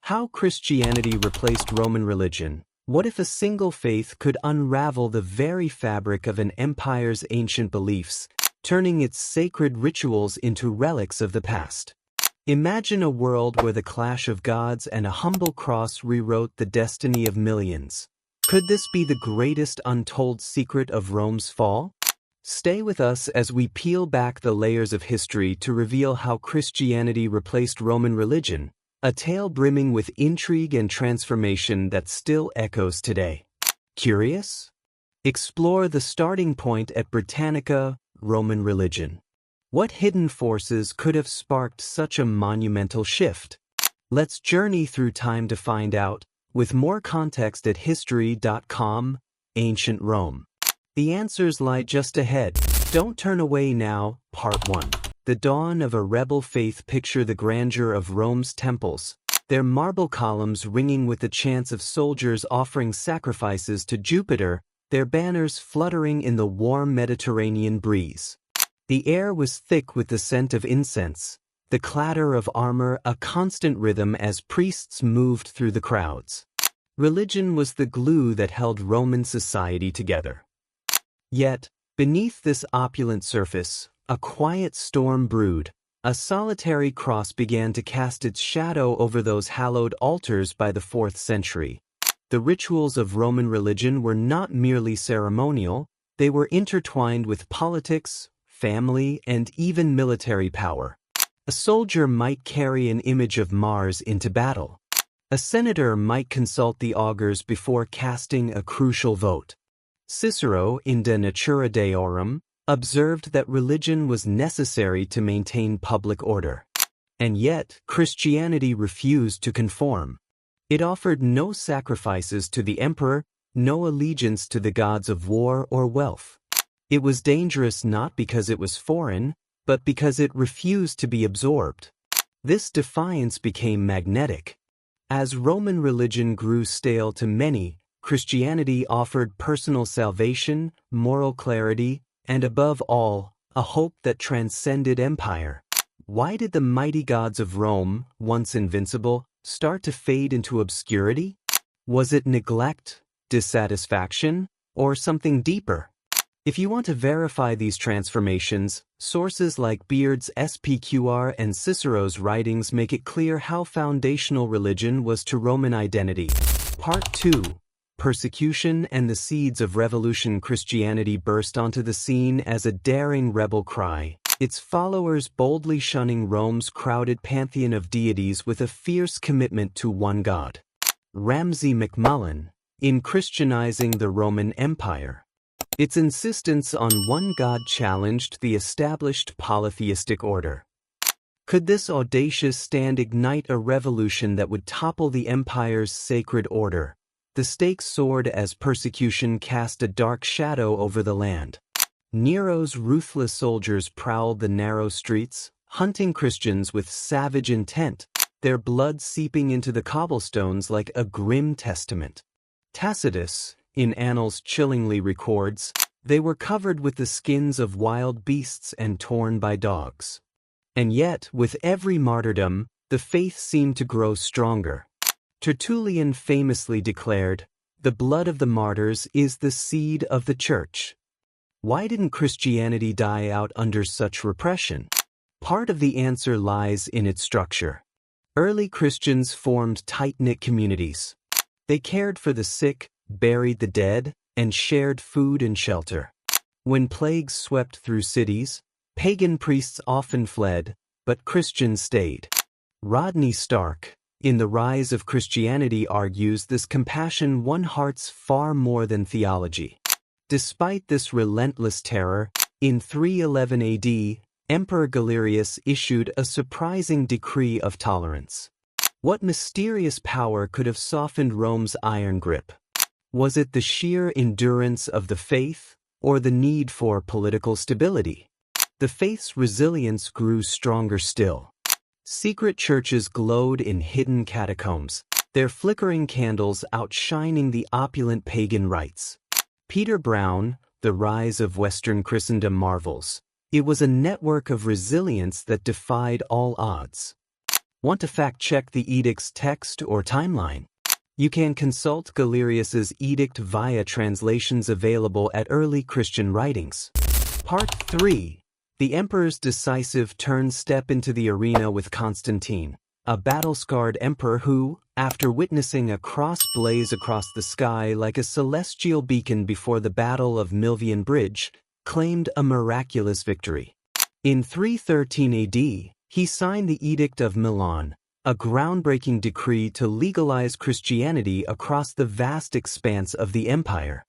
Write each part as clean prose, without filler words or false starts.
How Christianity replaced Roman religion. What if a single faith could unravel the very fabric of an empire's ancient beliefs, turning its sacred rituals into relics of the past? Imagine a world where the clash of gods and a humble cross rewrote the destiny of millions. Could this be the greatest untold secret of Rome's fall? Stay with us as we peel back the layers of history to reveal how Christianity replaced Roman religion, a tale brimming with intrigue and transformation that still echoes today. Curious? Explore the starting point at Britannica, Roman religion. What hidden forces could have sparked such a monumental shift? Let's journey through time to find out, with more context at history.com, Ancient Rome. The answers lie just ahead. Don't turn away now. Part 1. The dawn of a rebel faith. Picture the grandeur of Rome's temples, their marble columns ringing with the chants of soldiers offering sacrifices to Jupiter, their banners fluttering in the warm Mediterranean breeze. The air was thick with the scent of incense, the clatter of armor a constant rhythm as priests moved through the crowds. Religion was the glue that held Roman society together. Yet, beneath this opulent surface, a quiet storm brewed. A solitary cross began to cast its shadow over those hallowed altars by the 4th century. The rituals of Roman religion were not merely ceremonial, they were intertwined with politics, family, and even military power. A soldier might carry an image of Mars into battle. A senator might consult the augurs before casting a crucial vote. Cicero, in De Natura Deorum, observed that religion was necessary to maintain public order. And yet, Christianity refused to conform. It offered no sacrifices to the emperor, no allegiance to the gods of war or wealth. It was dangerous not because it was foreign, but because it refused to be absorbed. This defiance became magnetic. As Roman religion grew stale to many, Christianity offered personal salvation, moral clarity, and above all, a hope that transcended empire. Why did the mighty gods of Rome, once invincible, start to fade into obscurity? Was it neglect, dissatisfaction, or something deeper? If you want to verify these transformations, sources like Beard's SPQR and Cicero's writings make it clear how foundational religion was to Roman identity. Part 2. Persecution and the seeds of revolution. Christianity burst onto the scene as a daring rebel cry, its followers boldly shunning Rome's crowded pantheon of deities with a fierce commitment to one god. Ramsay MacMullen, in Christianizing the Roman Empire. Its insistence on one god challenged the established polytheistic order. Could this audacious stand ignite a revolution that would topple the empire's sacred order? The stakes soared as persecution cast a dark shadow over the land. Nero's ruthless soldiers prowled the narrow streets, hunting Christians with savage intent, their blood seeping into the cobblestones like a grim testament. Tacitus, in Annals, chillingly records, they were covered with the skins of wild beasts and torn by dogs. And yet, with every martyrdom, the faith seemed to grow stronger. Tertullian famously declared, "The blood of the martyrs is the seed of the church." Why didn't Christianity die out under such repression? Part of the answer lies in its structure. Early Christians formed tight-knit communities. They cared for the sick, buried the dead, and shared food and shelter. When plagues swept through cities, pagan priests often fled, but Christians stayed. Rodney Stark, in The Rise of Christianity, argues this compassion won hearts far more than theology. Despite this relentless terror, in 311 AD, Emperor Galerius issued a surprising decree of tolerance. What mysterious power could have softened Rome's iron grip? Was it the sheer endurance of the faith, or the need for political stability? The faith's resilience grew stronger still. Secret churches glowed in hidden catacombs, their flickering candles outshining the opulent pagan rites. Peter Brown, The Rise of Western Christendom, marvels. It was a network of resilience that defied all odds. Want to fact-check the edict's text or timeline? You can consult Galerius's edict via translations available at early Christian writings. Part 3. The Emperor's decisive step into the arena with Constantine, a battle-scarred emperor who, after witnessing a cross blaze across the sky like a celestial beacon before the Battle of Milvian Bridge, claimed a miraculous victory. In 313 AD, he signed the Edict of Milan, a groundbreaking decree to legalize Christianity across the vast expanse of the empire.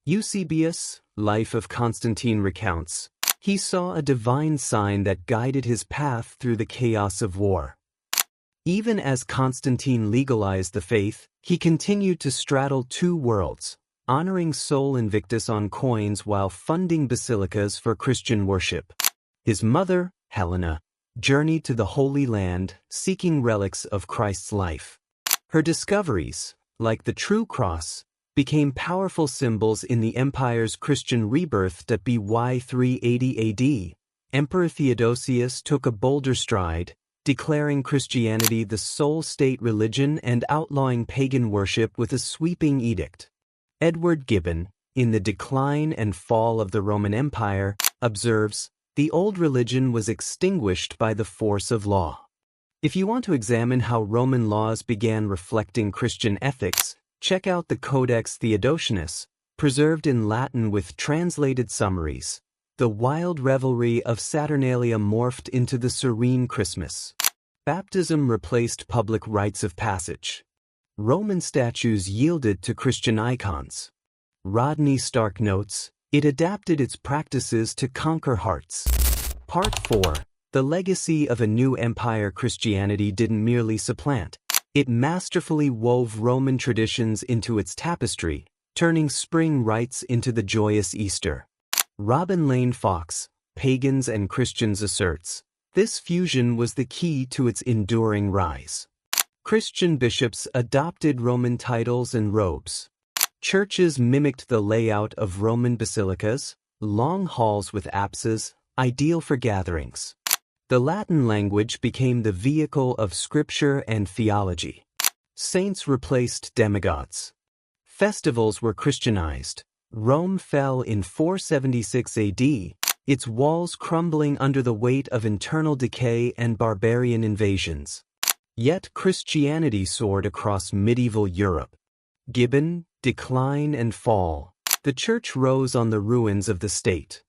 Eusebius, Life of Constantine, recounts, he saw a divine sign that guided his path through the chaos of war. Even as Constantine legalized the faith, he continued to straddle two worlds, honoring Sol Invictus on coins while funding basilicas for Christian worship. His mother, Helena, journeyed to the Holy Land, seeking relics of Christ's life. Her discoveries, like the true cross, became powerful symbols in the empire's Christian rebirth. By 380 AD, Emperor Theodosius took a bolder stride, declaring Christianity the sole state religion and outlawing pagan worship with a sweeping edict. Edward Gibbon, in The Decline and Fall of the Roman Empire, observes, the old religion was extinguished by the force of law. If you want to examine how Roman laws began reflecting Christian ethics, check out the Codex Theodosianus, preserved in Latin with translated summaries. The wild revelry of Saturnalia morphed into the serene Christmas. Baptism replaced public rites of passage. Roman statues yielded to Christian icons. Rodney Stark notes, it adapted its practices to conquer hearts. Part 4. The legacy of a new empire. Christianity didn't merely supplant. It masterfully wove Roman traditions into its tapestry, turning spring rites into the joyous Easter. Robin Lane Fox, Pagans and Christians, asserts, this fusion was the key to its enduring rise. Christian bishops adopted Roman titles and robes. Churches mimicked the layout of Roman basilicas, long halls with apses, ideal for gatherings. The Latin language became the vehicle of scripture and theology. Saints replaced demigods. Festivals were Christianized. Rome fell in 476 AD, its walls crumbling under the weight of internal decay and barbarian invasions. Yet Christianity soared across medieval Europe. Gibbon, Decline and Fall. The Church rose on the ruins of the state.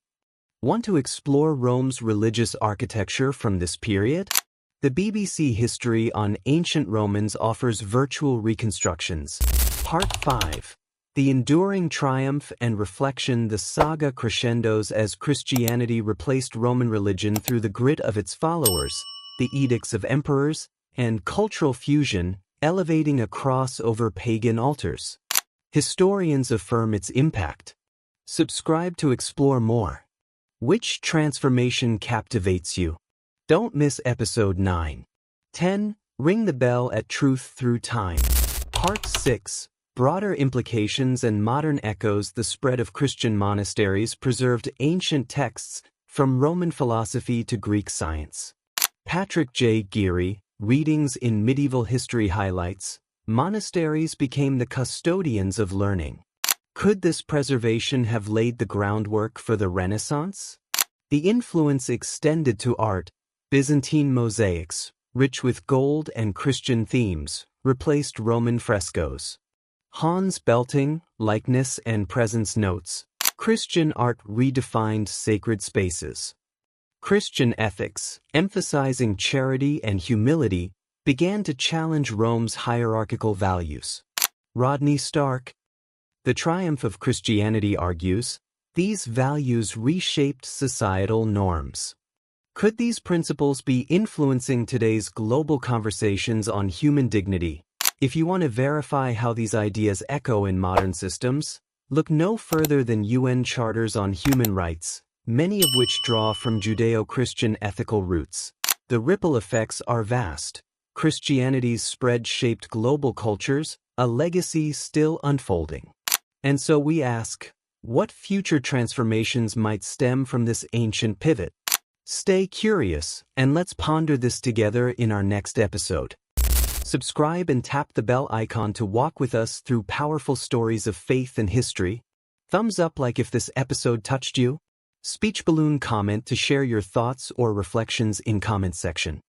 Want to explore Rome's religious architecture from this period? The BBC History on Ancient Romans offers virtual reconstructions. Part 5. The enduring triumph and reflection. The saga crescendos as Christianity replaced Roman religion through the grit of its followers, the edicts of emperors, and cultural fusion, elevating a cross over pagan altars. Historians affirm its impact. Subscribe to explore more. Which transformation captivates you? Don't miss episode 9. 10. Ring the bell at Truth Through Time. Part 6. Broader implications and modern echoes. The spread of Christian monasteries preserved ancient texts, from Roman philosophy to Greek science. Patrick J. Geary, Readings in Medieval History highlights, monasteries became the custodians of learning. Could this preservation have laid the groundwork for the Renaissance? The influence extended to art. Byzantine mosaics, rich with gold and Christian themes, replaced Roman frescoes. Hans Belting, Likeness and Presence notes, Christian art redefined sacred spaces. Christian ethics, emphasizing charity and humility, began to challenge Rome's hierarchical values. Rodney Stark, The Triumph of Christianity, argues, these values reshaped societal norms. Could these principles be influencing today's global conversations on human dignity? If you want to verify how these ideas echo in modern systems, look no further than UN charters on human rights, many of which draw from Judeo-Christian ethical roots. The ripple effects are vast. Christianity's spread shaped global cultures, a legacy still unfolding. And so we ask, what future transformations might stem from this ancient pivot? Stay curious, and let's ponder this together in our next episode. Subscribe and tap the bell icon to walk with us through powerful stories of faith and history. Thumbs up like if this episode touched you. Speech balloon comment to share your thoughts or reflections in comment section.